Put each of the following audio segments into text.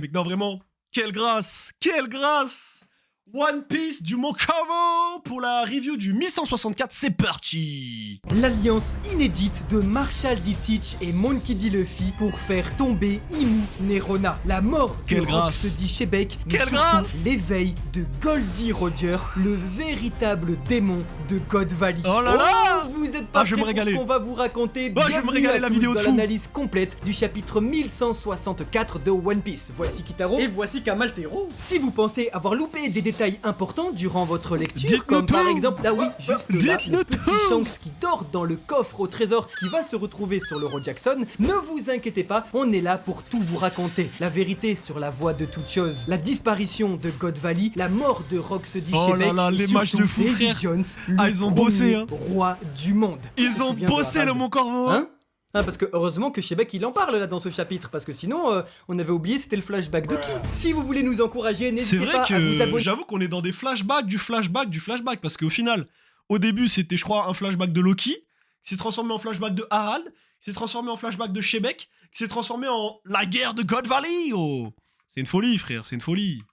Mec, non, vraiment, quelle grâce! Quelle grâce! One Piece du Moncavo pour la review du 1164, c'est parti! L'alliance inédite de Marshall D. Teach et Monkey D. Luffy pour faire tomber Imu Nerona. La mort Quelle de grâce. Rox D. Shebeck, mais Quelle surtout grâce. l'éveil de Goldie Roger, le véritable démon de God Valley. Oh là là. Vous êtes pas je vais me prêts pour régaler. ce qu'on va vous raconter. Oh, je vais me Bienvenue régaler, à la tous vidéo de dans fou. l'analyse complète du chapitre 1164 de One Piece. Voici Kitaro et voici Kamaltero. Si vous pensez avoir loupé des détails importants durant votre lecture, Dites-nous comme par tout. exemple, là oui, juste là, Dites-nous le petit tout. Shanks qui dort dans le coffre au trésor qui va se retrouver sur l'Euro Jackson, ne vous inquiétez pas, on est là pour tout vous raconter. La vérité sur la voie de toute chose, la disparition de God Valley, la mort de Rox D. Oh là Shebeck, là, et les matchs surtout de fou, Davy frère. Jones, le Ah, ils ont premier bossé, hein. roi du monde. Ils ont bossé le Moncavo! Hein? Ah, parce que heureusement que Shebeck il en parle là dans ce chapitre, parce que sinon on avait oublié c'était le flashback de qui. Si vous voulez nous encourager, C'est n'hésitez vrai pas à vous que abonner. j'avoue qu'on est dans des flashbacks, du flashback, parce qu'au final, au début c'était je crois un flashback de Loki, qui s'est transformé en flashback de Harald, qui s'est transformé en flashback de Shebeck, qui s'est transformé en la guerre de God Valley. Oh, c'est une folie frère, c'est une folie.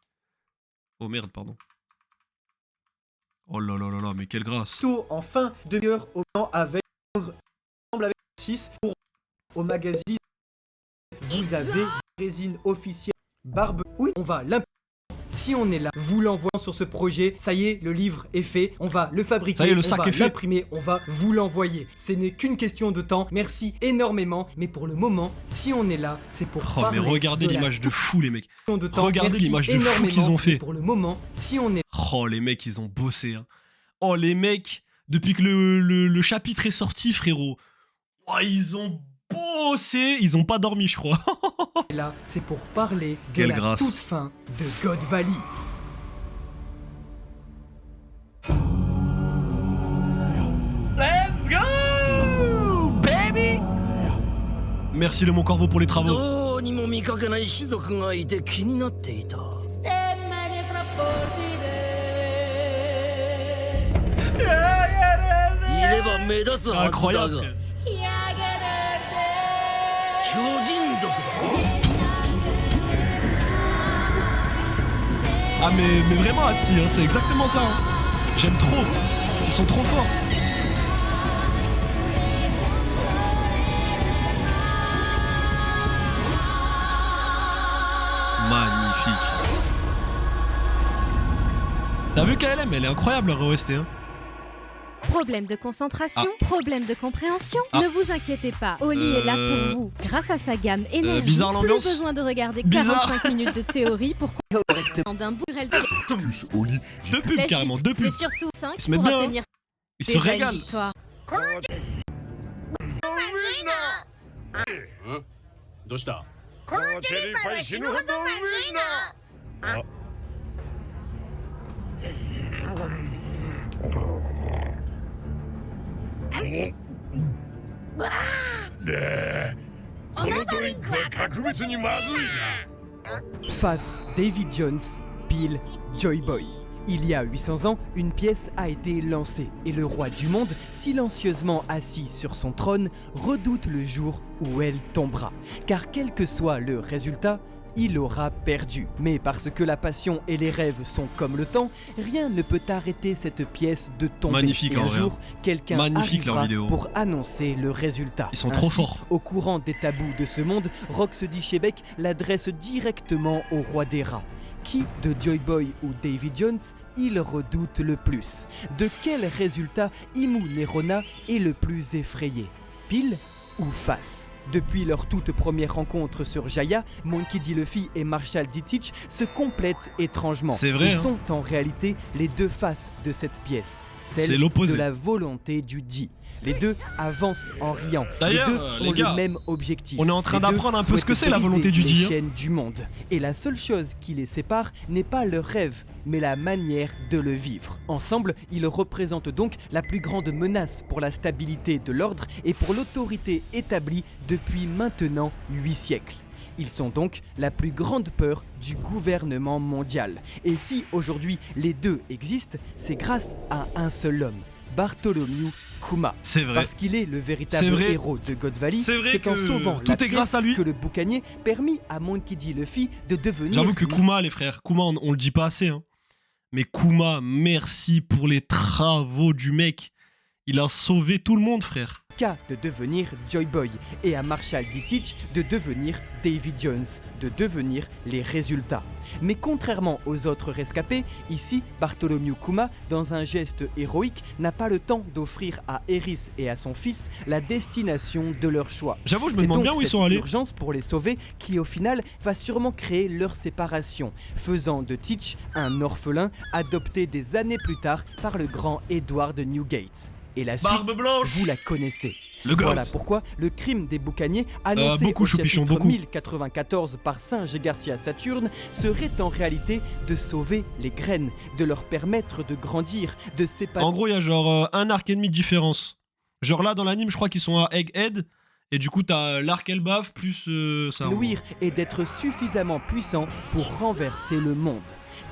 Oh merde, pardon. Oh là là là là, mais quelle grâce. Tout en fin de demi-heure au temps avec 6 pour au magazine. Vous avez résine officielle barbe. Oui, on va l'imprimer. Si on est là, vous l'envoyons sur ce projet, ça y est, le livre est fait, on va le fabriquer, Ça y est, le on sac va est fait. l'imprimer, on va vous l'envoyer. Ce n'est qu'une question de temps, merci énormément, mais pour le moment, si on est là, c'est pour Oh mais parler regardez de la l'image de fou les mecs. question de temps. Regardez Merci l'image de fou énormément, qu'ils ont fait. mais pour le moment, si on est Oh les mecs ils ont bossé hein. Oh les mecs, depuis que le chapitre est sorti frérot, oh, ils ont bossé, ils ont pas dormi je crois. là, c'est pour parler de Quelle la grâce. toute fin de God Valley. Let's go baby. Merci le Moncavo pour les travaux. どうにも見かけない種族がいて気になっていた。 いれば目立つはずだ Incroyable が frère. 巨人族だ。 Ah mais vraiment Hatsi, hein, c'est exactement ça hein. J'aime trop, ils sont trop forts. Magnifique. T'as vu KLM, elle est incroyable la OST hein. Problème de concentration, problème de compréhension. Ah. Ne vous inquiétez pas, Oli est là pour vous. Grâce à sa gamme énergie, bizarre plus l'ambiance. besoin de regarder Bizarre. 45 minutes de théorie pour comprendre d'un bourrel de Deux pubs carrément, deux mais pubs. surtout 5 Ils se mettent pour bien, hein. obtenir Ils se déjà une régalent. victoire. どうしたこのチェリーパイ死ぬほどうめえな。このドリンクは格別にまずいな。 Face Davy Jones, pile Joy Boy. Il y a 800 ans, une pièce a été lancée et le roi du monde, silencieusement assis sur son trône, redoute le jour où elle tombera. Car quel que soit le résultat, il aura perdu. Mais parce que la passion et les rêves sont comme le temps, rien ne peut arrêter cette pièce de tomber. Magnifique, et en un vrai. jour, quelqu'un Magnifique, leur arrivera vidéo. pour annoncer le résultat. Ils sont trop Ainsi, forts. Au courant des tabous de ce monde, Rox D. Shebeck l'adresse directement au roi des rats. Qui de Joy Boy ou Davy Jones il redoute le plus? De quel résultat Imu Nerona est le plus effrayé? Pile ou face? Depuis leur toute première rencontre sur Jaya, Monkey D. Luffy et Marshall D. Teach se complètent étrangement. C'est vrai, Ils hein. sont en réalité les deux faces de cette pièce. C'est Celle l'opposé. de la volonté du dit. Les deux avancent en riant. D'ailleurs, les deux les ont gars, le même objectif. on est en train Les deux d'apprendre un peu ce que souhaitent c'est la volonté du briser dit, les hein. chaînes du monde. Et la seule chose qui les sépare n'est pas leur rêve, mais la manière de le vivre. Ensemble, ils représentent donc la plus grande menace pour la stabilité de l'ordre et pour l'autorité établie depuis maintenant 8 siècles. Ils sont donc la plus grande peur du gouvernement mondial. Et si aujourd'hui les deux existent, c'est grâce à un seul homme, Bartholomew Kuma. C'est vrai. Parce qu'il est le véritable C'est vrai. héros de God Valley, C'est vrai en que sauvant tout la est grâce pièce à lui. que le boucanier permit à Monkey D. Luffy de devenir... J'avoue que Kuma, les frères, Kuma, on le dit pas assez, hein. Mais Kuma, merci pour les travaux du mec. Il a sauvé tout le monde, frère. de devenir Joy Boy et à Marshall D. Teach de devenir Davy Jones, de devenir les résultats. Mais contrairement aux autres rescapés, ici, Bartholomew Kuma, dans un geste héroïque, n'a pas le temps d'offrir à Eris et à son fils la destination de leur choix. J'avoue, je me demande bien où ils sont allés. C'est donc cette urgence pour les sauver qui, au final, va sûrement créer leur séparation, faisant de Teach un orphelin adopté des années plus tard par le grand Edward Newgate. Et la suite, Barbe blanche, vous la connaissez. Le GOAT. Voilà pourquoi le crime des boucaniers, annoncé beaucoup, au Choupichon, chapitre beaucoup. 1094 par Singe et Garcia Saturne, serait en réalité de sauver les graines, de leur permettre de grandir, de s'épanouir. En gros, il y a genre un arc et demi de différence. Genre là, dans l'anime, je crois qu'ils sont à Egghead. Et du coup, t'as l'arc Elbaf plus ça. Et d'être suffisamment puissant pour renverser le monde.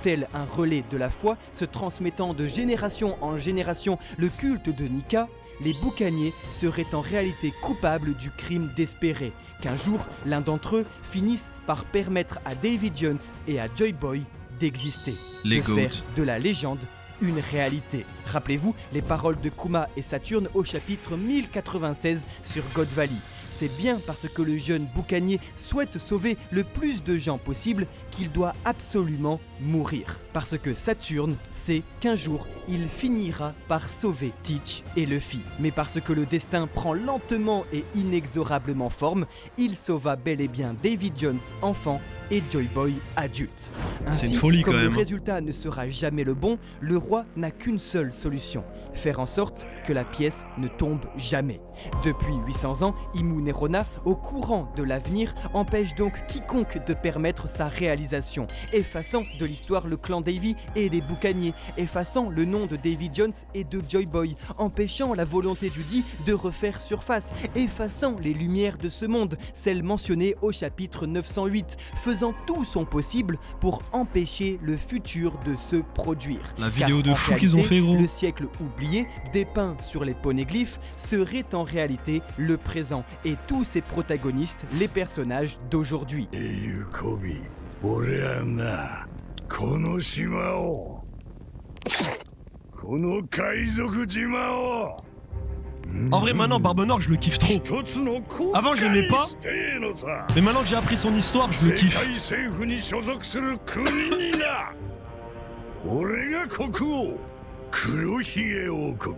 Tel un relais de la foi, se transmettant de génération en génération le culte de Nika, les boucaniers seraient en réalité coupables du crime d'espérer qu'un jour, l'un d'entre eux finisse par permettre à Davy Jones et à Joy Boy d'exister, Les de faire GOAT. de la légende une réalité. Rappelez-vous les paroles de Kuma et Saturne au chapitre 1096 sur God Valley. C'est bien parce que le jeune boucanier souhaite sauver le plus de gens possible qu'il doit absolument mourir. Parce que Saturne sait qu'un jour, il finira par sauver Teach et Luffy. Mais parce que le destin prend lentement et inexorablement forme, il sauva bel et bien Davy Jones enfant et Joy Boy adulte. C'est Ainsi, une folie, comme quand même. le résultat ne sera jamais le bon, le roi n'a qu'une seule solution. Faire en sorte que la pièce ne tombe jamais. Depuis 800 ans, Imu Nerona, au courant de l'avenir, empêche donc quiconque de permettre sa réalisation, effaçant de l'histoire le clan Davy et des boucaniers, effaçant le nom de Davy Jones et de Joy Boy, empêchant la volonté du dit de refaire surface, effaçant les lumières de ce monde, celles mentionnées au chapitre 908, faisant tout son possible pour empêcher le futur de se produire. La vidéo de en fou qu'ils ont réalité, fait, gros. Le siècle oublié, dépeint sur les poneglyphes, serait en réalité le présent et tous ses protagonistes, les personnages d'aujourd'hui. 英雄コビ俺はなこの島をこの海賊島を En vrai, maintenant, Barbe Noire, je le kiffe trop. 一つの国 Avant, je l'aimais pas. にしてえのさ Mais maintenant que j'ai appris son histoire, je le 世 kiffe. 界政府に所属する国にな俺が国王黒ひげ王国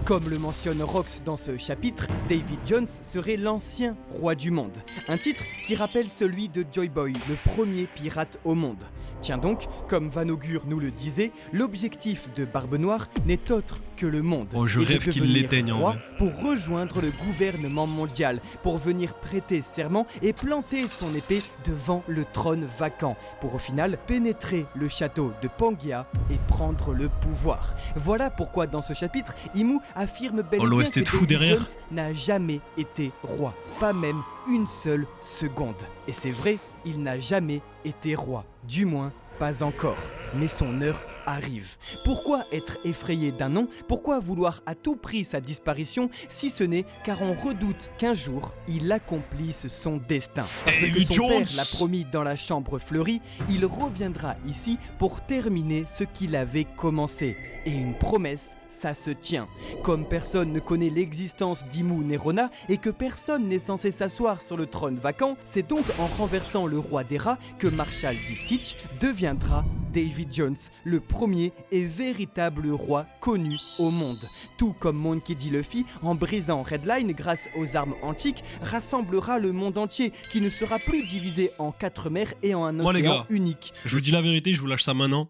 Comme le mentionne Rox dans ce chapitre, Davy Jones serait l'ancien roi du monde. Un titre qui rappelle celui de Joy Boy, le premier pirate au monde. Tiens donc, comme Vanaugure nous le disait, l'objectif de Barbe Noire n'est autre que le monde. Oh, je et de rêve qu'il devenir l'éteigne, en roi vrai. pour rejoindre le gouvernement mondial, pour venir prêter serment et planter son épée devant le trône vacant, pour au final pénétrer le château de Pangaea et prendre le pouvoir. Voilà pourquoi dans ce chapitre, Imu affirme bel et Oh, bien l'OST que de fou Davy derrière. Jones n'a jamais été roi, pas même une seule seconde. Et c'est vrai, il n'a jamais été roi, du moins pas encore. Mais son heure arrive. Pourquoi être effrayé d'un nom? Pourquoi vouloir à tout prix sa disparition, si ce n'est car on redoute qu'un jour, il accomplisse son destin. Parce Davy que son Jones. père l'a promis dans la chambre fleurie, il reviendra ici pour terminer ce qu'il avait commencé. Et une promesse, ça se tient. Comme personne ne connaît l'existence d'Imu Nerona et que personne n'est censé s'asseoir sur le trône vacant, c'est donc en renversant le roi des rats que Marshall D. Teach deviendra Davy Jones, le premier et véritable roi connu au monde. Tout comme Monkey D. Luffy, en brisant Redline grâce aux armes antiques, rassemblera le monde entier qui ne sera plus divisé en 4 mers et en un Moi, les océan gars, unique. Je vous dis la vérité, je vous lâche ça maintenant.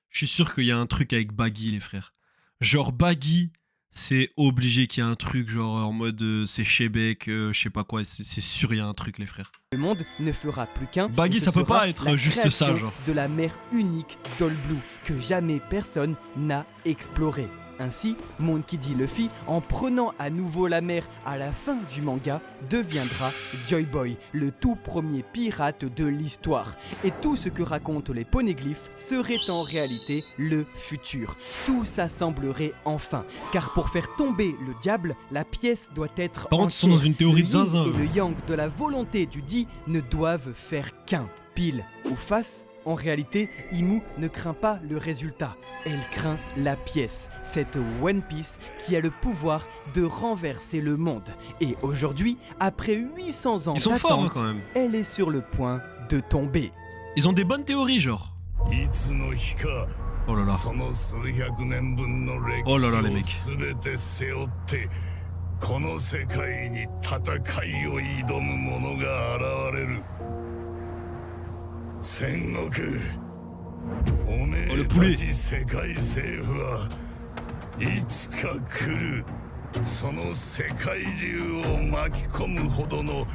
Je suis sûr qu'il y a un truc avec Baggy, les frères. Genre Baggy, c'est obligé qu'il y ait un truc genre en mode c'est Shebeck, je sais pas quoi, c'est sûr il y a un truc, les frères. Le monde ne fera plus qu'un. Baggy, et ce ça peut sera pas être la juste création ça, genre. de la mer unique d'All Blue que jamais personne n'a explorée. Ainsi, Monkey D. Luffy, en prenant à nouveau la mer à la fin du manga, deviendra Joy Boy, le tout premier pirate de l'histoire. Et tout ce que racontent les poneglyphes serait en réalité le futur. Tout s'assemblerait enfin, car pour faire tomber le diable, la pièce doit être Par contre, ils sont dans une théorie de zinzin. Le yin et le yang de la volonté du Di ne doivent faire qu'un. Pile ou face, en réalité, Imu ne craint pas le résultat, elle craint la pièce, cette One Piece qui a le pouvoir de renverser le monde. Et aujourd'hui, après 800 ans Ils sont forts d'attente, quand même. elle est sur le point de tomber. Ils ont des bonnes théories, genre. いつの日か Oh là là. その数百年分の歴 Oh là là, les 史 mecs. を全て背負ってこの世界に戦いを挑む者が現れる戦国おめえたち世界政府はいつか来るその世界中を巻き込むほどの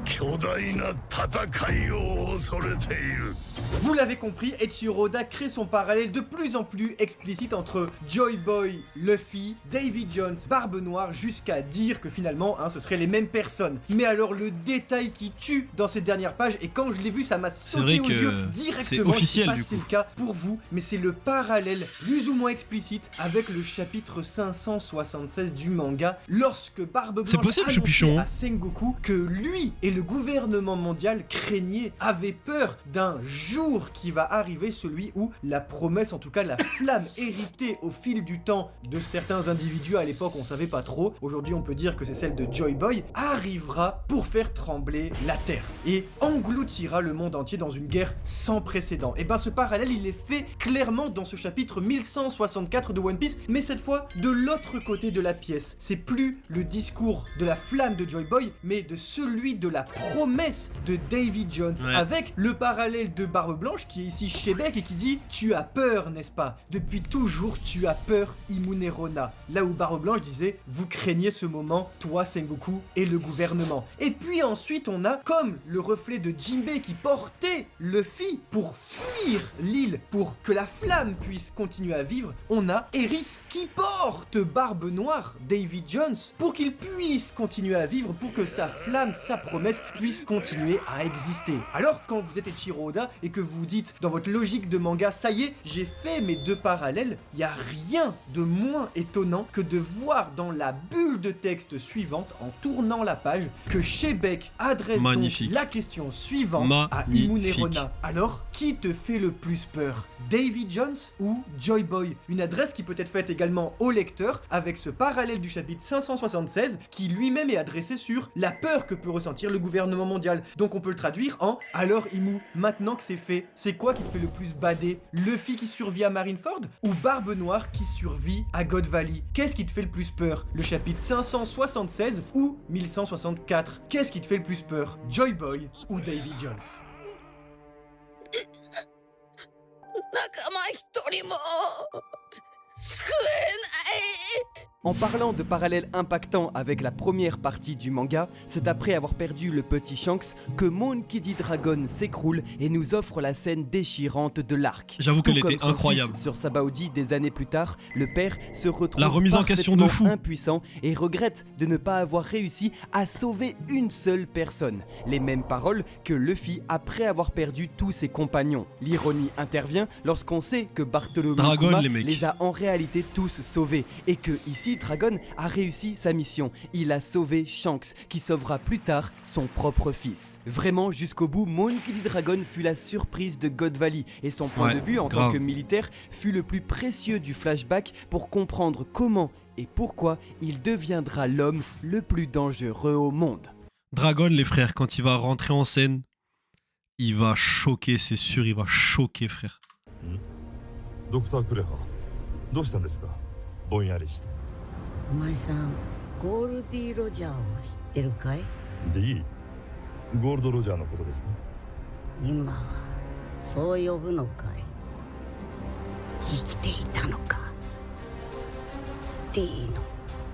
巨大な戦いを恐れている Vous l'avez compris, Eiichiro Oda crée son parallèle de plus en plus explicite entre Joy Boy, Luffy, Davy Jones, Barbe Noire, jusqu'à dire que finalement, ce seraient les mêmes personnes. Mais alors le détail qui tue dans ces dernières pages, et quand je l'ai vu, ça m'a sauté aux yeux directement. C'est officiel, je sais pas du si c'est coup. le cas pour vous, mais c'est le parallèle plus ou moins explicite avec le chapitre 576 du manga, lorsque Barbe Blanche C'est possible, annonçait Choupichon, hein. à Sengoku que lui et le gouvernement mondial craignaient, avaient peur d'un jour qui va arriver, celui où la promesse, en tout cas la flamme héritée au fil du temps de certains individus, à l'époque on savait pas trop, aujourd'hui on peut dire que c'est celle de Joy Boy, arrivera pour faire trembler la terre et engloutira le monde entier dans une guerre sans précédent. Et ben ce parallèle il est fait clairement dans ce chapitre 1164 de One Piece, mais cette fois de l'autre côté de la pièce. C'est plus le discours de la flamme de Joy Boy, mais de celui de la promesse de Davy Jones, Ouais. avec le parallèle de Barbe Blanche qui est ici Shebek et qui dit « Tu as peur, n'est-ce pas? Depuis toujours, tu as peur, Imunerona. » Là où Barbe Blanche disait « Vous craignez ce moment, toi, Sengoku, et le gouvernement. » Et puis ensuite, on a comme le reflet de Jinbei qui portait Luffy pour fuir l'île, pour que la flamme puisse continuer à vivre. On a Eris qui porte Barbe Noire, Davy Jones, pour qu'il puisse continuer à vivre, pour que sa flamme, sa promesse puisse continuer à exister. Alors, quand vous êtes Eiichiro Oda et que vous dites dans votre logique de manga, ça y est, j'ai fait mes deux parallèles, il n'y a rien de moins étonnant que de voir dans la bulle de texte suivante, en tournant la page, que Shebek adresse donc Magnifique. la question suivante à Magnifique. Imunerona. Alors, qui te fait le plus peur? Davy Jones ou Joy Boy? Une adresse qui peut être faite également au lecteur avec ce parallèle du chapitre 576 qui lui-même est adressé sur la peur que peut ressentir le gouvernement mondial. Donc on peut le traduire en « Alors Imu, maintenant que c'est fait, c'est quoi qui te fait le plus bader? Luffy qui survit à Marineford ou Barbe Noire qui survit à God Valley? Qu'est-ce qui te fait le plus peur? Le chapitre 576 ou 1164? Qu'est-ce qui te fait le plus peur? Joy Boy ou Davy Jones? 仲間一人も救えない En parlant de parallèles impactants avec la première partie du manga, c'est après avoir perdu le petit Shanks que Monkey D. Dragon s'écroule et nous offre la scène déchirante de l'arc. J'avoue qu'elle Tout comme était son incroyable. fils sur Sabaody des années plus tard, le père se retrouve La remise en question de fou. impuissant et regrette de ne pas avoir réussi à sauver une seule personne. Les mêmes paroles que Luffy après avoir perdu tous ses compagnons. L'ironie intervient lorsqu'on sait que Bartholomew Dragon, Kuma les mecs. les a en réalité tous sauvés et que ici Dragon a réussi sa mission. Il a sauvé Shanks qui sauvera plus tard son propre fils. Vraiment jusqu'au bout, Monkey D. Dragon fut la surprise de God Valley et son point Ouais, de vue en grave. tant que militaire fut le plus précieux du flashback pour comprendre comment et pourquoi il deviendra l'homme le plus dangereux au monde. Dragon, les frères, quand il va rentrer en scène, il va choquer, c'est sûr, il va choquer, frère. ドクタークレハどうしたんですかぼんやりしてお前さんゴールディ・ロジャーを知ってるかい D ゴールド・ロジャーのことですか今はそう呼ぶのかい生きていたのか D の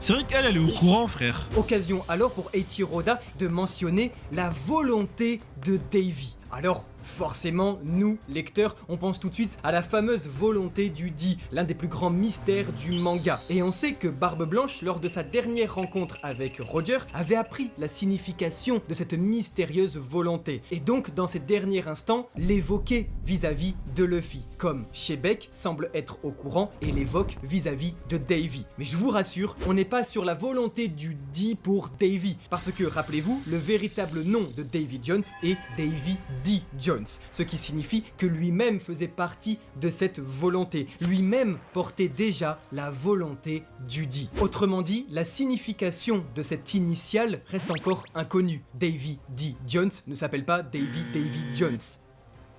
C'est vrai qu'elle, elle est au courant, frère. Occasion alors pour Eiichiro Oda de mentionner la volonté de Davy. Alors, Forcément, nous, lecteurs, on pense tout de suite à la fameuse volonté du Di, l'un des plus grands mystères du manga. Et on sait que Barbe Blanche, lors de sa dernière rencontre avec Roger, avait appris la signification de cette mystérieuse volonté. Et donc, dans ces derniers instants, l'évoquer vis-à-vis de Luffy, comme Shebeck semble être au courant et l'évoque vis-à-vis de Davy. Mais je vous rassure, on n'est pas sur la volonté du Di pour Davy, parce que, rappelez-vous, le véritable nom de Davy Jones est Davy D. Jones, ce qui signifie que lui-même faisait partie de cette volonté, lui-même portait déjà la volonté du Di. Autrement dit, la signification de cette initiale reste encore inconnue. Davy D. Jones ne s'appelle pas Davy Jones.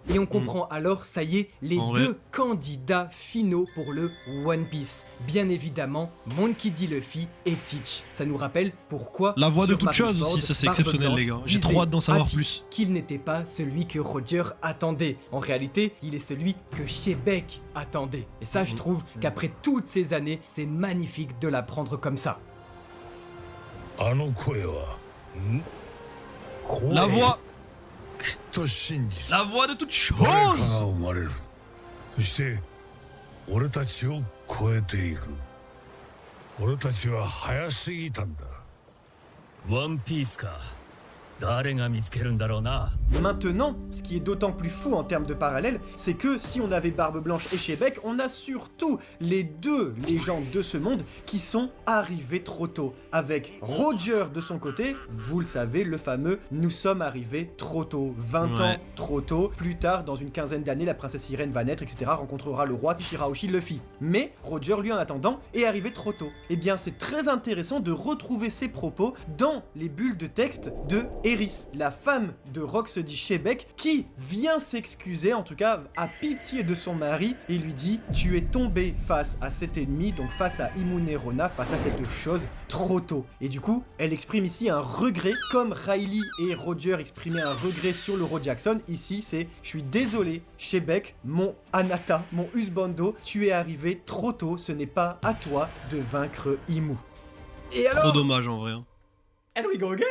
Et on comprend alors, ça y est, les deux candidats finaux pour le One Piece. Bien évidemment, Monkey D. Luffy et Teach. Ça nous rappelle pourquoi... La voix de toute chose aussi, ça c'est exceptionnel les gars. J'ai trop hâte d'en savoir plus. Qu'il n'était pas celui que Roger attendait. En réalité, il est celui que Shebeck attendait. Et ça, je trouve qu'après toutes ces années, c'est magnifique de l'apprendre comme ça. La voix. La voix de toute chose. そして俺たちを超えていく。俺たちは早すぎたんだ。ワンピースか。誰が見つけるんだろうな。 Maintenant, ce qui est d'autant plus fou en termes de parallèle, c'est que si on avait Barbe Blanche et Shebeck, on a surtout les deux légendes de ce monde qui sont arrivées trop tôt. Avec Roger de son côté, vous le savez, le fameux « nous sommes arrivés trop tôt », 20 ans trop tôt. Plus tard, dans une quinzaine d'années, la princesse Sirène va naître, etc., rencontrera le roi Shirahoshi Luffy. Mais Roger, lui, en attendant, est arrivé trop tôt. Eh bien, c'est très intéressant de retrouver ces propos dans les bulles de texte de Eris, la femme de Rocksteady Shebeck, qui vient s'excuser, en tout cas à pitié de son mari, et lui dit « Tu es tombé face à cet ennemi, donc face à Imune-Rona, face à cette chose, trop tôt. » Et du coup, elle exprime ici un regret, comme Riley et Roger exprimaient un regret sur le Road Jackson. Ici, c'est « Je suis désolé, Shebeck, mon Anata, mon Husbando, tu es arrivé trop tôt, ce n'est pas à toi de vaincre Imu. » Et alors... Trop dommage en vrai. And we go again.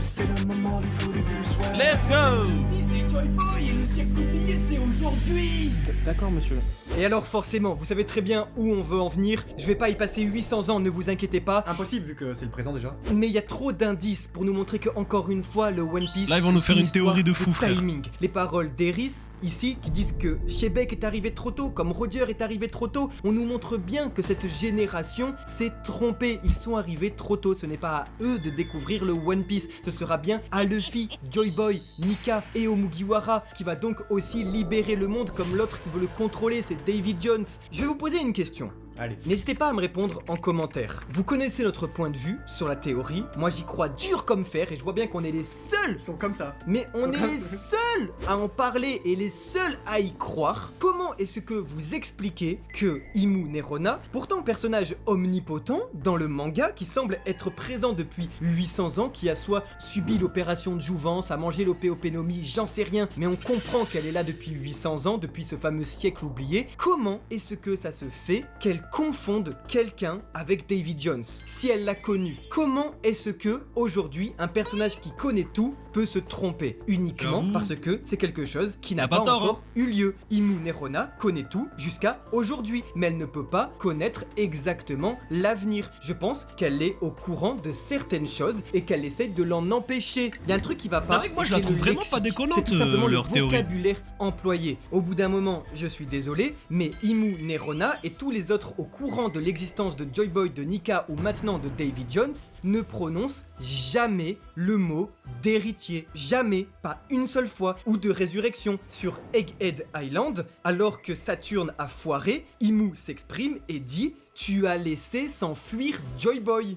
C'est le moment du fou du bus, ouais. Let's go. C'est Joy Boy et le siècle oublié, c'est aujourd'hui. D'accord, monsieur. Et alors forcément, vous savez très bien où on veut en venir. Je vais pas y passer 800 ans, ne vous inquiétez pas. Impossible vu que c'est le présent déjà. Mais il y a trop d'indices pour nous montrer que encore une fois, le One Piece... Là, ils vont nous faire une théorie de fou, frère. Timing. Les paroles d'Eris, ici, qui disent que Shebeck est arrivé trop tôt, comme Roger est arrivé trop tôt, on nous montre bien que cette génération s'est trompée. Ils sont arrivés trop tôt. Ce n'est pas à eux de découvrir le One Piece. Ce sera bien à Luffy, Joy Boy, Nika et Mugiwara, qui va donc aussi libérer le monde, comme l'autre qui veut le contrôler, c'est Davy Jones. Je vais vous poser une question. Allez. N'hésitez pas à me répondre en commentaire. Vous connaissez notre point de vue sur la théorie. Moi j'y crois dur comme fer et je vois bien qu'on est les seuls. Ils sont comme ça. Mais on est les seuls à en parler et les seuls à y croire. Comment est-ce que vous expliquez que Imune-Rona, pourtant personnage omnipotent dans le manga qui semble être présent depuis 800 ans, qui a soit subi l'opération de jouvence, a mangé l'opéopénomie, j'en sais rien, mais on comprend qu'elle est là depuis 800 ans, depuis ce fameux siècle oublié. Comment est-ce que ça se fait qu'elle confonde quelqu'un avec Davy Jones? Si elle l'a connu, comment est-ce que aujourd'hui un personnage qui connaît tout peut se tromper uniquement parce que c'est quelque chose qui n'a pas encore eu lieu? Imune-Rona connaît tout jusqu'à aujourd'hui, mais elle ne peut pas connaître exactement l'avenir. Je pense qu'elle est au courant de certaines choses et qu'elle essaie de l'en empêcher. Il y a un truc qui va pas. C'est vrai que moi je la trouve vraiment pas déconnante, c'est tout simplement leur le théorie. vocabulaire employé. Au bout d'un moment, je suis désolé, mais Imune-Rona et tous les autres au courant de l'existence de Joy Boy, de Nika ou maintenant de Davy Jones ne prononcent jamais le mot d'héritier. Jamais, pas une seule fois, ou de résurrection. Sur Egghead Island, alors que Saturne a foiré, Imu s'exprime et dit « Tu as laissé s'enfuir Joy Boy ».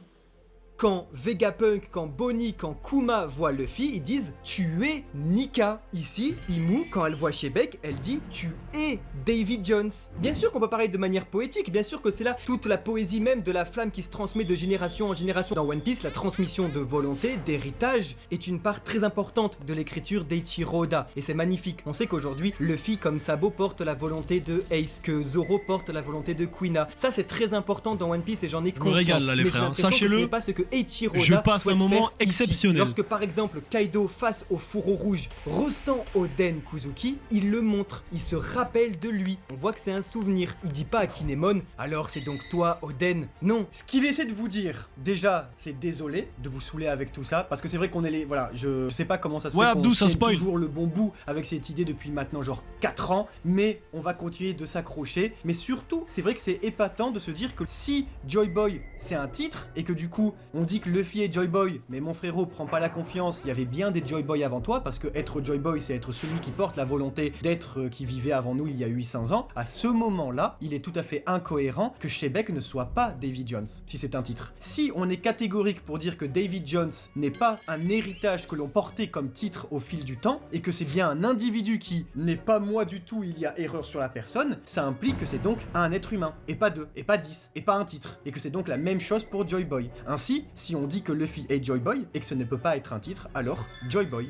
Quand Vegapunk, quand Bonnie, quand Kuma voient Luffy, ils disent « Tu es Nika ». Ici, Imu, quand elle voit Shebeck, elle dit « Tu es Davy Jones ». Bien sûr qu'on peut parler de manière poétique, bien sûr que c'est là toute la poésie même de la flamme qui se transmet de génération en génération. Dans One Piece, la transmission de volonté, d'héritage, est une part très importante de l'écriture d'Eiichiro Oda. Et c'est magnifique. On sait qu'aujourd'hui, Luffy, comme Sabo, porte la volonté de Ace, que Zoro porte la volonté de Kuina. Ça, c'est très important dans One Piece et j'en ai conscience. Je me régale là, les frères. Sachez-le. Pas ce que Eiichiro Je Oda passe un souhaite moment faire ici. exceptionnel. Lorsque par exemple Kaido face au fourreau rouge ressent Oden Kuzuki, il le montre, il se rappelle de lui. On voit que c'est un souvenir. Il dit pas à Kinemon, alors c'est donc toi Oden. Non. Ce qu'il essaie de vous dire, déjà, c'est désolé de vous saouler avec tout ça, parce que c'est vrai qu'on est les... Voilà, je sais pas comment ça se Ouais, fait Abdou, qu'on ça tienne spoil. toujours le bon bout avec cette idée depuis maintenant genre 4 ans, mais on va continuer de s'accrocher. Mais surtout, c'est vrai que c'est épatant de se dire que si Joy Boy c'est un titre, et que du coup, on dit que Luffy est Joy Boy, mais mon frérot, prends pas la confiance, il y avait bien des Joy Boy avant toi, parce que être Joy Boy, c'est être celui qui porte la volonté d'être qui vivait avant nous il y a 800 ans. À ce moment-là, il est tout à fait incohérent que Shebeck ne soit pas Davy Jones, si c'est un titre. Si on est catégorique pour dire que Davy Jones n'est pas un héritage que l'on portait comme titre au fil du temps, et que c'est bien un individu qui n'est pas moi du tout, il y a erreur sur la personne, ça implique que c'est donc un être humain, et pas 2, et pas 10, et pas un titre, et que c'est donc la même chose pour Joy Boy. Ainsi, si on dit que Luffy est Joy Boy, et que ce ne peut pas être un titre, alors Joy Boy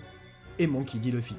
est Monkey D. Luffy.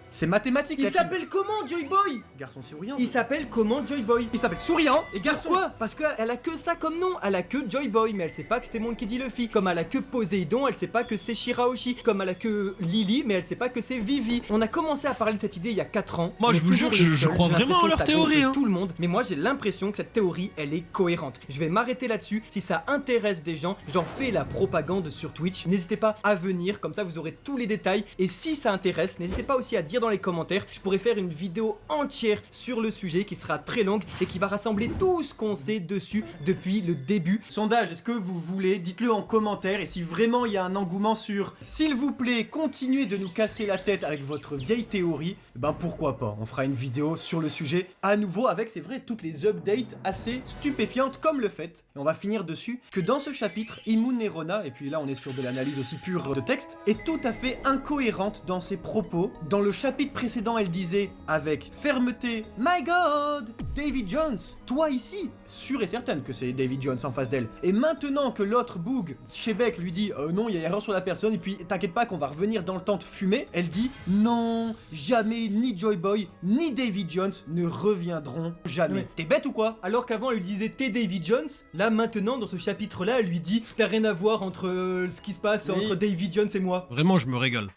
C'est mathématique. Il s'appelle comment Joy Boy? Garçon souriant. Il s'appelle comment Joy Boy? Il s'appelle souriant et garçon. Pourquoi? Parce qu'elle a que ça comme nom, elle a que Joy Boy, mais elle sait pas que c'était Monkey D. Luffy. Comme elle a que Poséidon, elle sait pas que c'est Shirahoshi. Comme elle a que Lily, mais elle sait pas que c'est Vivi. On a commencé à parler de cette idée il y a 4 ans. Moi, On je est vous jure, toujours les je seuls. crois J'ai vraiment l'impression en leur que ça théorie, gonfle hein. tout le monde, mais moi j'ai l'impression que cette théorie, elle est cohérente. Je vais m'arrêter là-dessus. Si ça intéresse des gens, j'en fais la propagande sur Twitch. N'hésitez pas à venir, comme ça vous aurez tous les détails. Et si ça intéresse, n'hésitez pas aussi à dire dans les commentaires. Je pourrais faire une vidéo entière sur le sujet qui sera très longue et qui va rassembler tout ce qu'on sait dessus depuis le début. Sondage, est-ce que vous voulez? Dites-le en commentaire, et si vraiment il y a un engouement sur s'il vous plaît, continuez de nous casser la tête avec votre vieille théorie, ben pourquoi pas, on fera une vidéo sur le sujet à nouveau avec, c'est vrai, toutes les updates assez stupéfiantes comme le fait, et on va finir dessus, que dans ce chapitre, Imu Nerona, et puis là on est sur de l'analyse aussi pure de texte, est tout à fait incohérente dans ses propos. Dans le chapitre précédent, elle disait avec fermeté, My God, Davy Jones, toi ici, sûre et certaine que c'est Davy Jones en face d'elle. Et maintenant que l'autre boug, Shebeck, lui dit non, il y a erreur sur la personne, et puis t'inquiète pas qu'on va revenir dans le temps de fumer, elle dit non, jamais ni Joy Boy ni Davy Jones ne reviendront jamais. Ouais. T'es bête ou quoi? Alors qu'avant elle lui disait t'es Davy Jones, là maintenant dans ce chapitre là elle lui dit t'as rien à voir entre ce qui se passe Oui. entre Davy Jones et moi. Vraiment, je me régale.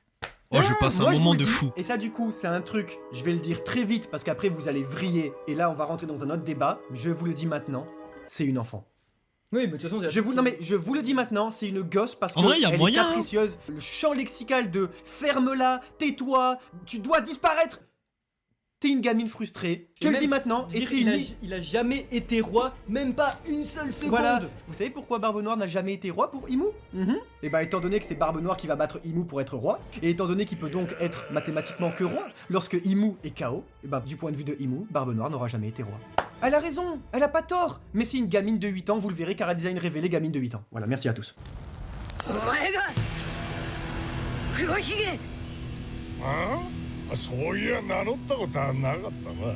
Oh, je passe Moi, un je moment vous le de dis, fou. Et ça du coup c'est un truc, je vais le dire très vite parce qu'après vous allez vriller, et là on va rentrer dans un autre débat, je vous le dis maintenant, c'est une enfant. Oui mais de toute façon Je vous le dis maintenant, c'est une gosse parce En que vrai, y a elle moyen, est capricieuse. Le champ lexical de ferme-la, tais-toi, tu dois disparaître. T'es une gamine frustrée. Je te le dis maintenant, et c'est il a jamais été roi, même pas une seule seconde. Voilà. Vous savez pourquoi Barbe Noire n'a jamais été roi pour Imu? Et bah étant donné que c'est Barbe Noire qui va battre Imu pour être roi, et étant donné qu'il peut donc être mathématiquement que roi, lorsque Imu est KO, et bah du point de vue de Imu, Barbe Noire n'aura jamais été roi. Elle a raison, elle a pas tort, mais c'est une gamine de 8 ans, vous le verrez, car elle design révélé gamine de 8 ans. Voilà, merci à tous. ああ、そういや名乗ったことはなかったな。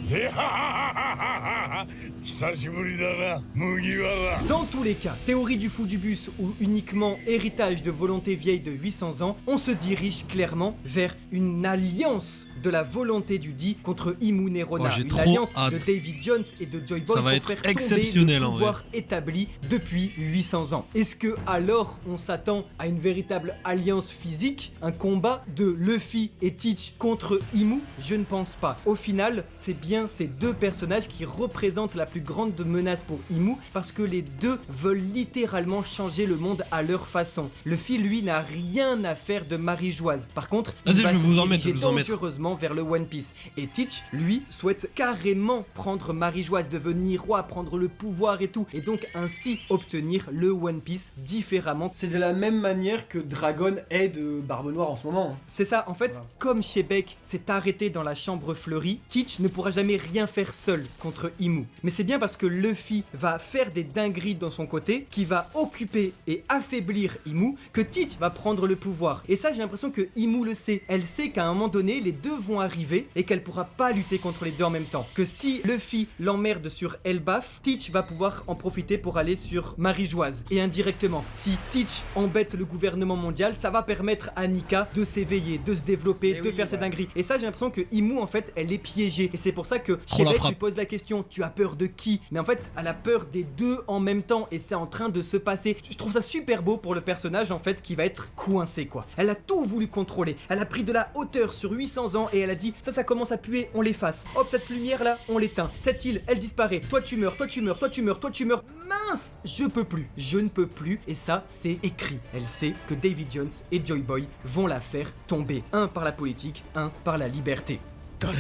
ぜははははは久しぶりだな、麦わら。 Dans tous les cas, théorie du fou du bus ou uniquement héritage de volonté vieille de 800 ans, on se dirige clairement vers une alliance de la volonté du dit contre Imu Nerona. Oh, j'ai Une trop alliance hâte. de Davy Jones et de Joy Boy Ça va pour être faire exceptionnel, tomber en le pouvoir établi depuis 800 ans. Est-ce que alors on s'attend à une véritable alliance physique, un combat de Luffy et Teach contre Imu? Je ne pense pas. Au final, c'est bien ces deux personnages qui représentent la plus grande menace pour Imu parce que les deux veulent littéralement changer le monde à leur façon. Luffy, lui, n'a rien à faire de Marie-Joise. Par contre, il Vas-y, va je vais se vous en mettre, diriger je vais vous en mettre. dangereusement vers le One Piece. Et Teach, lui, souhaite carrément prendre Marie-Joise, devenir roi, prendre le pouvoir et tout, et donc ainsi obtenir le One Piece différemment. C'est de la même manière que Dragon aide Barbe Noire en ce moment. C'est ça, en fait, Voilà. comme Shebeck s'est arrêté dans la chambre fleurie, Teach ne pourra jamais rien faire seul contre Imu. Mais c'est bien parce que Luffy va faire des dingueries dans son côté, qui va occuper et affaiblir Imu, que Teach va prendre le pouvoir. Et ça, j'ai l'impression que Imu le sait. Elle sait qu'à un moment donné, les deux vont arriver et qu'elle pourra pas lutter contre les deux en même temps. Que si Luffy l'emmerde sur Elbaf, Teach va pouvoir en profiter pour aller sur Marie-Joise. Et indirectement, si Teach embête le gouvernement mondial, ça va permettre à Nika de s'éveiller, de se développer, de faire ses dingueries. Et ça, j'ai l'impression que Imu, en fait, elle est piégée. Et c'est pour ça que Shebeck lui pose la question, tu as peur de qui? Mais en fait, elle a peur des deux en même temps et c'est en train de se passer. Je trouve ça super beau pour le personnage, en fait, qui va être coincé, quoi. Elle a tout voulu contrôler. Elle a pris de la hauteur sur 800 ans et elle a dit, ça commence à puer, on l'efface. Hop, cette lumière là, on l'éteint. Cette île, elle disparaît. Toi tu meurs, toi tu meurs, toi tu meurs, toi tu meurs. Mince, je peux plus, je ne peux plus. Et ça, c'est écrit. Elle sait que Davy Jones et Joy Boy vont la faire tomber. Un par la politique, un par la liberté. Moi,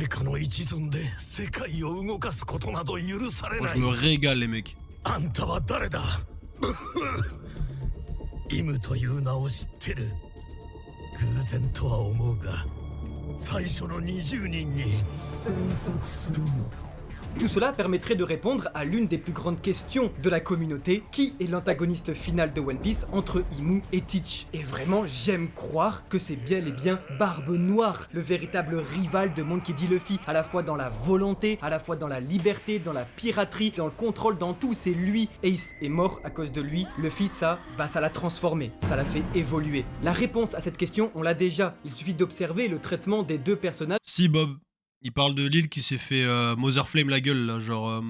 je me régale, les mecs. イムという名を知ってる。偶然とは思うが、最初の20人に戦争するの。 Tout cela permettrait de répondre à l'une des plus grandes questions de la communauté, qui est l'antagoniste final de One Piece entre Imu et Teach. Et vraiment, j'aime croire que c'est bien et bien Barbe Noire, le véritable rival de Monkey D. Luffy, à la fois dans la volonté, à la fois dans la liberté, dans la piraterie, dans le contrôle, dans tout, c'est lui. Ace est mort à cause de lui, Luffy, ça l'a transformé, ça l'a fait évoluer. La réponse à cette question, on l'a déjà, il suffit d'observer le traitement des deux personnages. Si, Bob. Il parle de l'île qui s'est fait Mother Flame la gueule, là, genre...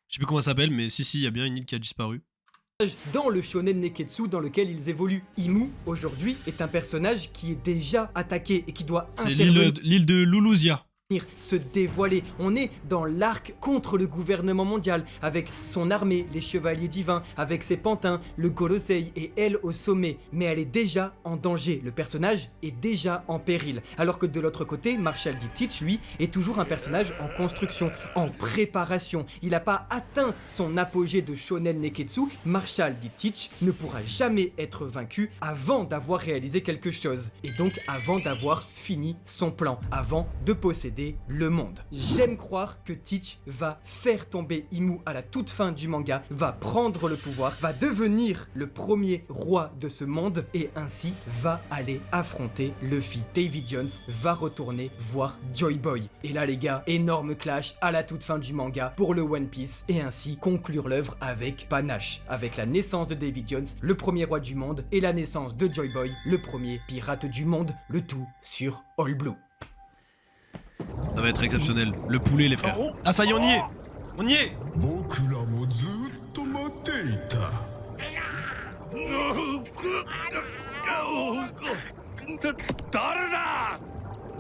je sais plus comment ça s'appelle, mais si, il y a bien une île qui a disparu. Dans le shonen Neketsu dans lequel ils évoluent. Imu, aujourd'hui, est un personnage qui est déjà attaqué et qui doit intervenir. C'est l'île de Luluzia. Se dévoiler. On est dans l'arc contre le gouvernement mondial, avec son armée, les chevaliers divins, avec ses pantins, le Gorosei et elle au sommet. Mais elle est déjà en danger, le personnage est déjà en péril. Alors que de l'autre côté, Marshall D. Teach, lui, est toujours un personnage en construction, en préparation. Il n'a pas atteint son apogée de shonen Neketsu. Marshall D. Teach ne pourra jamais être vaincu avant d'avoir réalisé quelque chose. Et donc avant d'avoir fini son plan, avant de posséder le monde. J'aime croire que Teach va faire tomber Imu à la toute fin du manga, va prendre le pouvoir, va devenir le premier roi de ce monde et ainsi va aller affronter Luffy. Davy Jones va retourner voir Joy Boy. Et là les gars, énorme clash à la toute fin du manga pour le One Piece et ainsi conclure l'œuvre avec panache, avec la naissance de Davy Jones, le premier roi du monde et la naissance de Joy Boy, le premier pirate du monde, le tout sur All Blue. Ça va être exceptionnel. Le poulet, les frères. Ah, ça y est, on y est. On y est. 僕らもずっと待っていた。誰だ。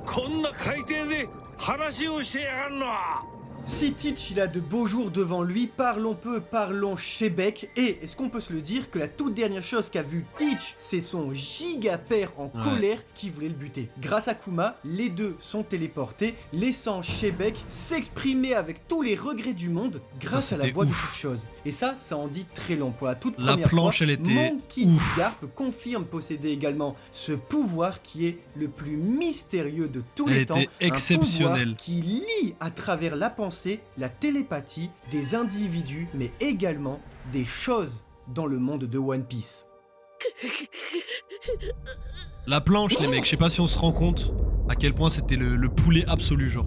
こんな海底で話をしてやがるのは。 Si Teach il a de beaux jours devant lui, parlons peu, parlons Shebeck. Et est-ce qu'on peut se le dire que la toute dernière chose qu'a vu Teach, c'est son giga père en colère qui voulait le buter. Grâce à Kuma, les deux sont téléportés, laissant Shebeck s'exprimer avec tous les regrets du monde grâce à la voix de toute chose. Et ça en dit très long. Pour la toute première planche, fois, elle était Monkey D. Garp confirme posséder également ce pouvoir qui est le plus mystérieux de tous les temps. Elle était exceptionnelle. Un pouvoir qui lie à travers la pensée, la télépathie des individus, mais également des choses dans le monde de One Piece. La planche, les mecs, je sais pas si on se rend compte à quel point c'était le poulet absolu, genre.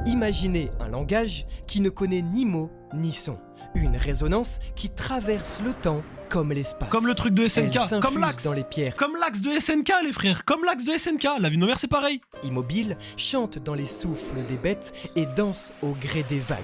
Imaginez un langage qui ne connaît ni mots ni son. Une résonance qui traverse le temps comme l'espace. Comme le truc de SNK, comme l'axe dans les pierres. Comme l'axe de SNK, les frères, comme l'axe de SNK. La vie de nos mères, c'est pareil. Immobile, chante dans les souffles des bêtes et danse au gré des vagues.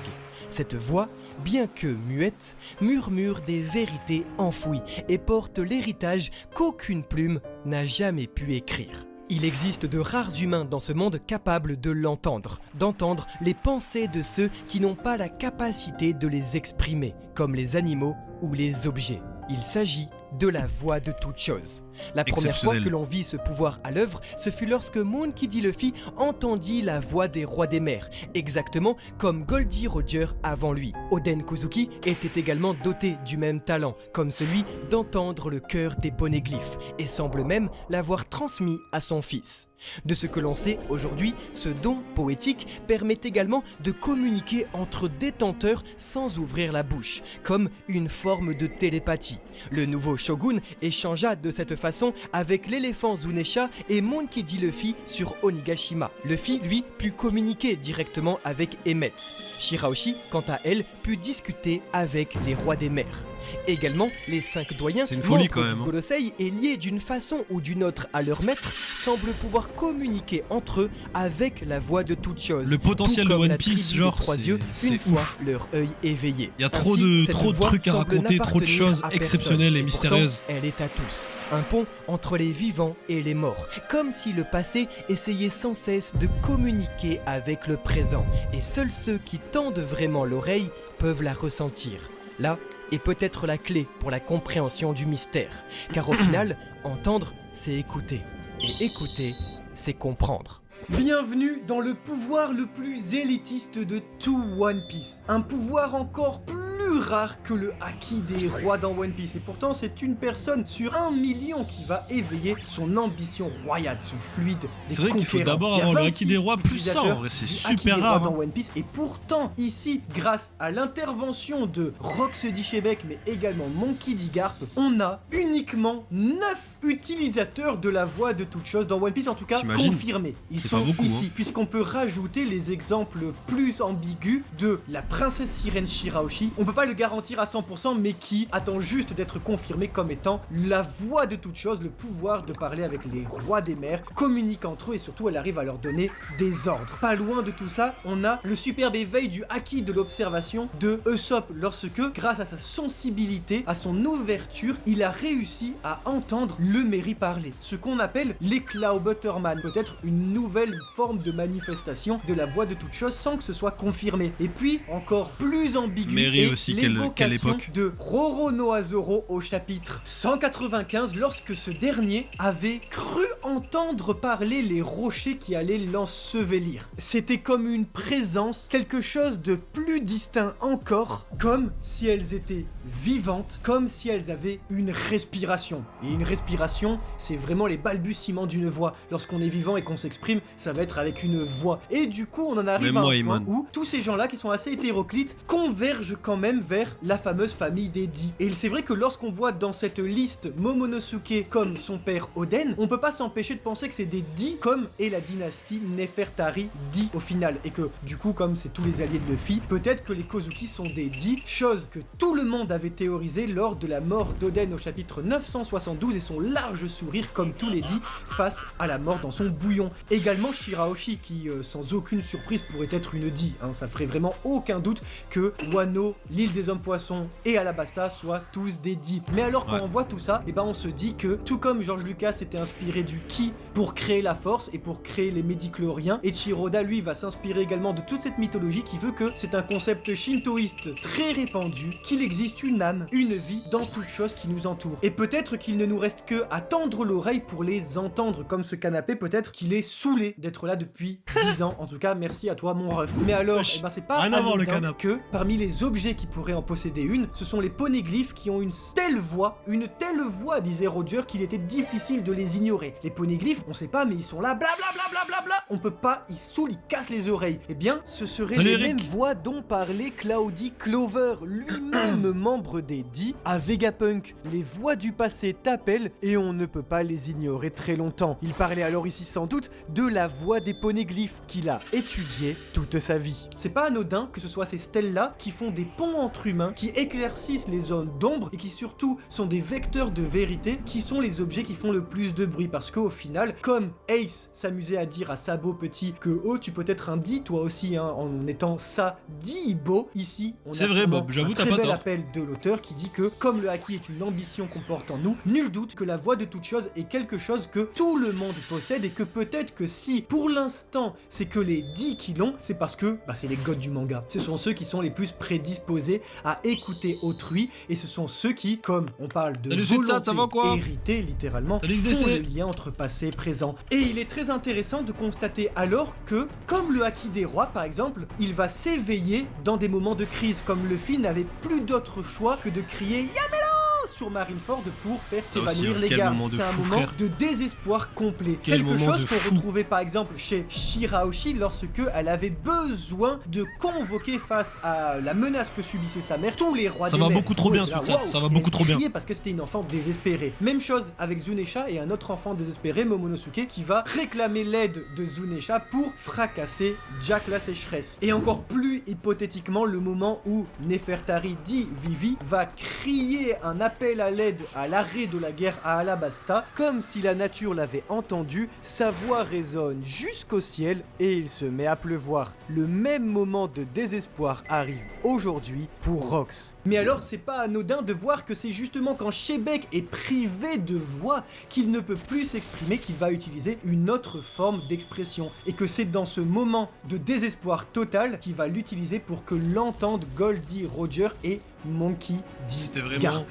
Cette voix, bien que muette, murmure des vérités enfouies et porte l'héritage qu'aucune plume n'a jamais pu écrire. Il existe de rares humains dans ce monde capables de l'entendre, d'entendre les pensées de ceux qui n'ont pas la capacité de les exprimer, comme les animaux ou les objets. Il s'agit de la voix de toute chose. La première fois Exceptionnel. que l'on vit ce pouvoir à l'œuvre, ce fut lorsque Monkey D. Luffy entendit la voix des rois des mers, exactement comme Goldie Roger avant lui. Oden Kozuki était également doté du même talent, comme celui d'entendre le cœur des poneglyphes, et semble même l'avoir transmis à son fils. De ce que l'on sait aujourd'hui, ce don poétique permet également de communiquer entre détenteurs sans ouvrir la bouche, comme une forme de télépathie. Le nouveau shogun échangea de cette façon avec l'éléphant Zunesha et Monkey D. Luffy sur Onigashima. Luffy, lui, put communiquer directement avec Emmet. Shirahoshi, quant à elle, put discuter avec les rois des mers. Également, les 5 doyens, C'est une folie, membres quand du même, hein. Gorosei et liés d'une façon ou d'une autre à leur maître, semblent pouvoir communiquer entre eux avec la voix de toute chose. Le potentiel tout de comme One la Piece, tribu de genre, trois c'est- yeux, c'est une fois ouf. leur œil éveillé. Il y a trop Ainsi, de cette trucs voix à semble raconter, trop de n'appartenir choses à personne, exceptionnelles et pourtant, mystérieuses. elle est à tous. Un pont entre les vivants et les morts, comme si le passé essayait sans cesse de communiquer avec le présent. Et seuls ceux qui tendent vraiment l'oreille peuvent la ressentir. Là est peut-être la clé pour la compréhension du mystère. Car au final, entendre, c'est écouter. Et écouter, c'est comprendre. Bienvenue dans le pouvoir le plus élitiste de tout One Piece. Un pouvoir encore plus rare que le haki des rois dans One Piece. Et pourtant, c'est une personne sur 1 million qui va éveiller son ambition royale, son fluide des C'est vrai qu'il faut conquérants. d'abord Il y a avoir le haki 26 des rois, plus ça, en utilisateurs vrai, c'est du haki super des rois rare, dans hein. One Piece. Et pourtant, ici, grâce à l'intervention de Rocksteady Shebek, mais également Monkey D. Garp, on a uniquement 9 utilisateurs de la voix de toute chose dans One Piece, en tout cas T'imagines? confirmés. Ils C'est sont pas beaucoup, ici, hein. puisqu'on peut rajouter les exemples plus ambigus de la princesse sirène Shirahoshi. On peut pas le garantir à 100%, mais qui attend juste d'être confirmé comme étant la voix de toute chose, le pouvoir de parler avec les rois des mers, communique entre eux et surtout elle arrive à leur donner des ordres. Pas loin de tout ça, on a le superbe éveil du haki de l'observation de Usopp lorsque, grâce à sa sensibilité, à son ouverture, il a réussi à entendre le Merry parler. Ce qu'on appelle l'éclat au Butterman, peut-être une nouvelle forme de manifestation de la voix de toute chose sans que ce soit confirmé. Et puis, encore plus ambigu, Merry est aussi, quelle l'évocation époque. de Roronoa-Zoro au chapitre 195, lorsque ce dernier avait cru entendre parler les rochers qui allaient l'ensevelir. C'était comme une présence, quelque chose de plus distinct encore, comme si elles étaient vivantes, comme si elles avaient une respiration. Et une respiration, c'est vraiment les balbutiements d'une voix. Lorsqu'on est vivant et qu'on s'exprime, ça va être avec une voix. Et du coup, on en arrive Même à moi, un point Iman. où tous ces gens-là, qui sont assez hétéroclites, convergent quand même vers la fameuse famille des Di. Et c'est vrai que lorsqu'on voit dans cette liste Momonosuke comme son père Oden, on peut pas s'empêcher de penser que c'est des Di comme est la dynastie Nefertari Di au final. Et que du coup, comme c'est tous les alliés de Luffy, peut-être que les Kozuki sont des Di, chose que tout le monde avait théorisé lors de la mort d'Oden au chapitre 972 et son large sourire comme tous les Di face à la mort dans son bouillon. Également Shirahoshi qui sans aucune surprise pourrait être une Di, hein, ça ferait vraiment aucun doute que Wano, l'île des hommes poissons et Alabasta soient tous des Di. Mais alors quand Ouais. on voit tout ça, et ben on se dit que tout comme George Lucas s'était inspiré du Ki pour créer la force et pour créer les médichloriens, Eiichiro Oda lui va s'inspirer également de toute cette mythologie qui veut que c'est un concept shintoïste très répandu, qu'il existe une âme, une vie dans toute chose qui nous entoure. Et peut-être qu'il ne nous reste que à tendre l'oreille pour les entendre, comme ce canapé, peut-être qu'il est saoulé d'être là depuis 10 ans. En tout cas, merci à toi mon ref. Mais alors, Wesh, eh ben, c'est pas rien à voir, le anodin canapé. que parmi les objets qui pourraient en posséder une, ce sont les poneglyphes qui ont une telle voix, disait Roger, qu'il était difficile de les ignorer. Les poneglyphes, on sait pas, mais ils sont là, blablabla, on peut pas, ils saoulent, ils cassent les oreilles. Eh bien, ce seraient Salut, les Eric. mêmes voix dont parlait Cloudy Clover, lui-même membre des Di, à Vegapunk. Les voix du passé t'appellent et on ne peut pas les ignorer très longtemps. Il parlait alors ici sans doute de la voix des poneglyphes qu'il a étudiée toute sa vie. C'est pas anodin que ce soit ces stèles-là qui font des ponts entre humains, qui éclaircissent les zones d'ombre et qui surtout sont des vecteurs de vérité, qui sont les objets qui font le plus de bruit. Parce qu'au final, comme Ace s'amusait à dire à Sabo petit que oh tu peux être un Di toi aussi hein, en étant Sa-Di-Bo, ici on a C'est vrai, sûrement Bob, j'avoue, un t'as très pas bel tort. appel de l'auteur qui dit que comme le haki est une ambition qu'on porte en nous, nul doute que la voix de toute chose est quelque chose que tout le monde possède et que peut-être que si pour l'instant c'est que les Di qui l'ont, c'est parce que c'est les gods du manga. Ce sont ceux qui sont les plus prédisposés prêts à écouter autrui, et ce sont ceux qui, comme on parle de Salut, Suitsat, ça va volonté quoi héritée littéralement, Salut, font XDC. le lien entre passé et présent. Et il est très intéressant de constater alors que, comme le Haki des rois par exemple, il va s'éveiller dans des moments de crise, comme Luffy n'avait plus d'autre choix que de crier Yamelo sur Marineford pour faire Ça aussi, s'évanouir les quel gars. moment de C'est un fou, moment frère. de désespoir complet. Quel Quelque moment chose de qu'on fou. retrouvait par exemple chez Shirahoshi lorsque elle avait besoin de convoquer face à la menace que subissait sa mère tous les rois Ça des va mers. beaucoup trop bien, Et là, Suitsat, waouh, ça va et beaucoup elle trop bien. criait parce que c'était une enfant désespérée. Même chose avec Zunesha et un autre enfant désespéré, Momonosuke, qui va réclamer l'aide de Zunesha pour fracasser Jack la sécheresse. Et encore plus hypothétiquement, le moment où Nefertari dit Vivi va crier un appel à l'aide à l'arrêt de la guerre à Alabasta. Comme si la nature l'avait entendu, sa voix résonne jusqu'au ciel et il se met à pleuvoir. Le même moment de désespoir arrive aujourd'hui pour Rox. Mais alors, c'est pas anodin de voir que c'est justement quand Shebek est privé de voix qu'il ne peut plus s'exprimer qu'il va utiliser une autre forme d'expression. Et que c'est dans ce moment de désespoir total qu'il va l'utiliser pour que l'entendent Goldie Roger et Monkey D. C'était vraiment Garp.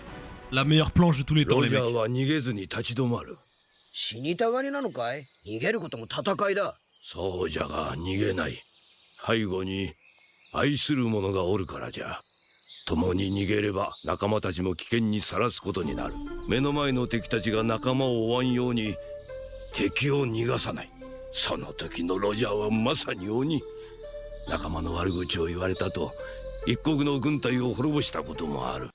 la meilleure planche de tous les temps, ロ les ジャ mecs. ーは逃げずに立ち止まる。死にたがりなのかい？逃げることも戦いだ。そうじゃが逃げない。背後に愛する者がおるからじゃ。共に逃げれば仲間たちも危険にさらすことになる。目の前の敵たちが仲間を追わんように敵を逃がさない。その時のロジャーはまさに鬼。仲間の悪口を言われたと一国の軍隊を滅ぼしたこともある。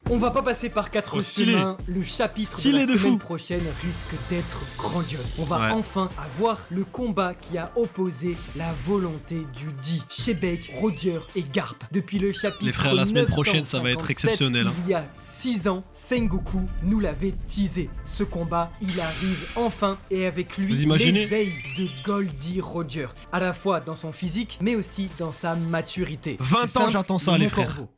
On va pas passer par quatre Oh, stylé. chemins. Le chapitre Stylé de la de semaine fou. prochaine risque d'être grandiose. On va Ouais. enfin avoir le combat qui a opposé la volonté du dit Shebek, Roger et Garp. Depuis le chapitre Les frères, la semaine prochaine, ça va être 957, exceptionnel, hein. Il y a 6 ans, Sengoku nous l'avait teasé. Ce combat, il arrive enfin et avec lui Vous imaginez l'éveil de Goldie Roger. À la fois dans son physique, mais aussi dans sa maturité. 20 C'est ans, simple, j'attends ça, le les Mont frères. Corvo.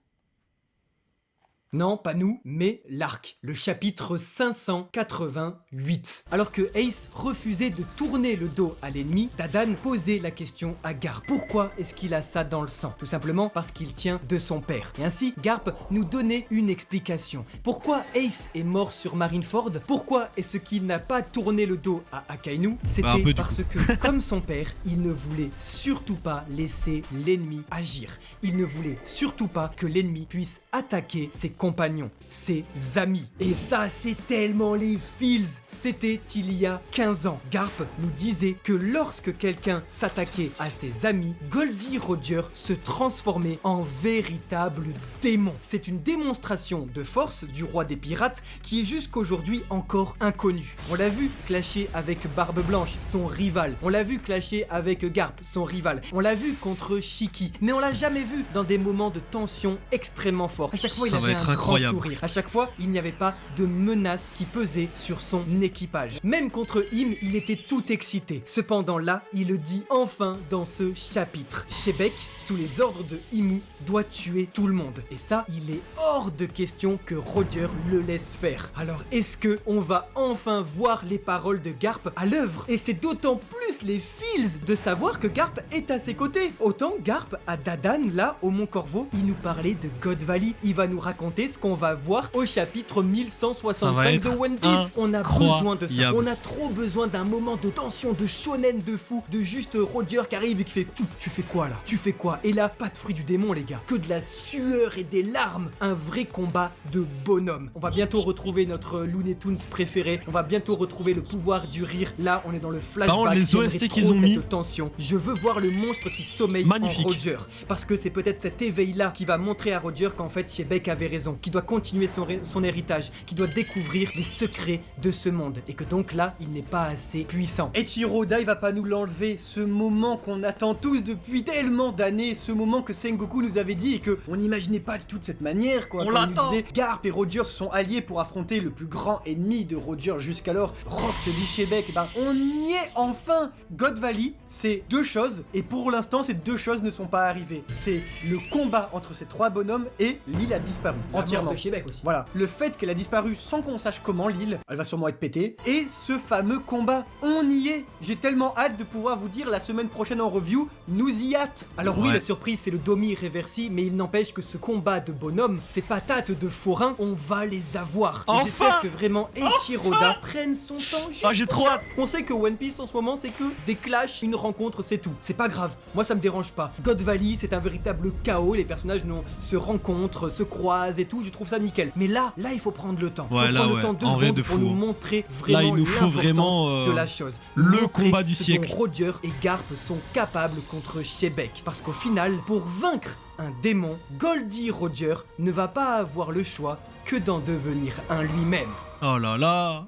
Non, pas nous, mais l'arc, le chapitre 588. Alors que Ace refusait de tourner le dos à l'ennemi, Dadan posait la question à Garp. Pourquoi est-ce qu'il a ça dans le sang? Tout simplement parce qu'il tient de son père. Et ainsi, Garp nous donnait une explication. Pourquoi Ace est mort sur Marineford? Pourquoi est-ce qu'il n'a pas tourné le dos à Akainu? Un C'était peu, du parce que, comme son père, il ne voulait surtout pas laisser l'ennemi agir. Il ne voulait surtout pas que l'ennemi puisse attaquer ses compagnons, ses amis. Et ça, c'est tellement les feels. C'était il y a 15 ans. Garp nous disait que lorsque quelqu'un s'attaquait à ses amis, Goldie Roger se transformait en véritable démon. C'est une démonstration de force du roi des pirates qui est jusqu'aujourd'hui encore inconnue. On l'a vu clasher avec Barbe Blanche, son rival. On l'a vu clasher avec Garp, son rival. On l'a vu contre Shiki. Mais on l'a jamais vu dans des moments de tension extrêmement forts. À chaque fois, Ça il va avait être un incroyable. grand sourire. À chaque fois, il n'y avait pas de menace qui pesait sur son équipage. Même contre Im, il était tout excité. Cependant là, il le dit enfin dans ce chapitre. Shebek, sous les ordres de Imu, doit tuer tout le monde. Et ça, il est hors de question que Roger le laisse faire. Alors est-ce que on va enfin voir les paroles de Garp à l'œuvre? Et c'est d'autant plus les feels de savoir que Garp est à ses côtés. Autant Garp à Dadan, là, au Mont Corvo, il nous parlait de God Valley. Il va nous raconter ce qu'on va voir au chapitre 1165 de être One Piece. On a besoin de ça. incroyable. On a trop besoin d'un moment de tension, de shonen de fou, de juste Roger qui arrive et qui fait tu fais quoi là? Tu fais quoi? Et là, pas de fruit du démon les gars, que de la sueur et des larmes. Un vrai combat de bonhomme. On va bientôt retrouver notre Looney Tunes préféré. On va bientôt retrouver le pouvoir du rire. Là, on est dans le Par contre, flashback. les J'aimerais OST trop qu'ils ont mis- cette tension. Je veux voir le monstre qui sommeille Magnifique. en Roger. Parce que c'est peut-être cet éveil-là qui va montrer à Roger qu'en fait Shebek avait raison, qui doit continuer son héritage, qui doit découvrir les secrets de ce monde. Et que donc là, il n'est pas assez puissant. Eiichiro Oda, il va pas nous l'enlever. Ce moment qu'on attend tous depuis tellement d'années. Ce moment que Sengoku nous avait dit et que on n'imaginait pas du tout de cette manière, quoi. On Quand il nous l'attend. disait, Garp et Roger se sont alliés pour affronter le plus grand ennemi de Roger jusqu'alors, Rox dit Shebek. Ben, on y est enfin. enfin, God Valley, c'est deux choses, et pour l'instant, ces deux choses ne sont pas arrivées. C'est le combat entre ces trois bonhommes et l'île a disparu. Entièrement. De Shebeck aussi. Voilà, le fait qu'elle a disparu sans qu'on sache comment l'île, elle va sûrement être pétée, et ce fameux combat, on y est. J'ai tellement hâte de pouvoir vous dire la semaine prochaine en review, nous y hâte. Alors oui, Ouais. la surprise c'est le Domi Reversi, mais il n'empêche que ce combat de bonhomme, ces patates de forain, on va les avoir. Et Enfin j'espère que vraiment Eiichiro Oda prenne son temps juste Ah, j'ai pour trop ça. hâte. On sait que One Piece en ce moment c'est que des clashs, une rencontre, c'est tout. C'est pas grave, moi ça me dérange pas. God Valley c'est un véritable chaos, les personnages se rencontrent, se croisent et tout, je trouve ça nickel. Mais là il faut prendre le temps. Ouais, faut là, prendre ouais. le temps 2 En vrai, secondes de pour fou, nous hein. montrer vraiment Là, il nous faut l'importance vraiment, de la chose. le Montrer combat du ce siècle. dont Roger et Garp sont capables contre Shebeck. Parce qu'au final, pour vaincre un démon, Goldie Roger ne va pas avoir le choix que d'en devenir un lui-même. Oh là là.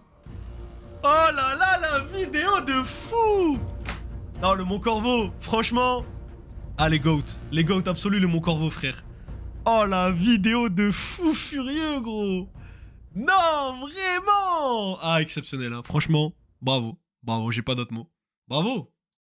Oh là là, la vidéo de fou. Non, le Mont Corvo, franchement. Ah, les GOAT absolus, le Mont Corvo, frère. Oh, la vidéo de fou furieux, gros. Non, vraiment. Ah, exceptionnel, hein. Franchement, bravo. Bravo, j'ai pas d'autres mots. Bravo.